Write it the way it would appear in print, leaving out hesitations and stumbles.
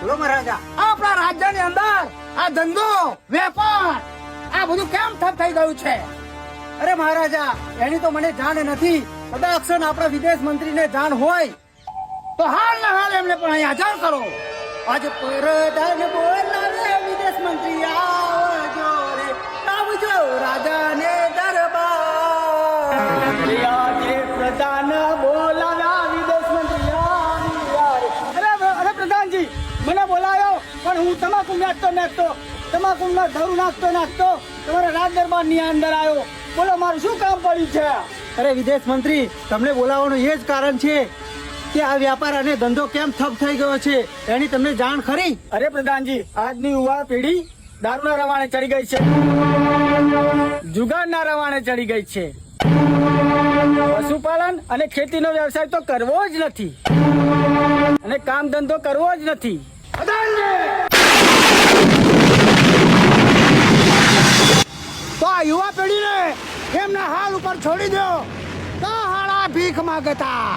બોલો મહારાજા. આપણા રાજ્યની અંદર આ ધંધો વેપાર આ બધું કેમ ઠપ થઈ ગયું છે? અરે મહારાજા, એની તો મને જાણ નથી. કદાચ આપણા વિદેશ મંત્રીને જાણ હોય તો હાલ ને હાલ એમને પણ અહીં હાજર કરો. આજ પરદાન બોલાવે વિદેશ મંત્રી આવજો રે, આવજો રાજાને દરબાર. આજે પ્રધાન બોલાવ્યા વિદેશ મંત્રી આવ્યા રે. અરે પ્રધાનજી, મને બોલાયો પણ હું તમાકુ નાખતો તમાકુમાં ધરું નાખતો તમારા રાજ દરબાર ની અંદર આવ્યો. બોલો, મારું શું કામ પડ્યું છે? અરે વિદેશ મંત્રી, તમને બોલાવવાનું એ જ કારણ છે કે આ વ્યાપાર અને ધંધો કેમ ઠપ થઈ ગયો છે એની તમને જાણ ખરી? અરે પ્રધાનજી, આજની યુવા પેઢી દારૂના રવાણે ચડી ગઈ છે, જુગારના રવાણે ચડી ગઈ છે. પશુપાલન અને ખેતીનો વ્યવસાય તો કરવો જ નથી અને કામ ધંધો કરવો જ નથી. તો આ યુવા પેઢીને એમના હાલ ઉપર છોડી દો. તો હાળા ભીખ માંગતા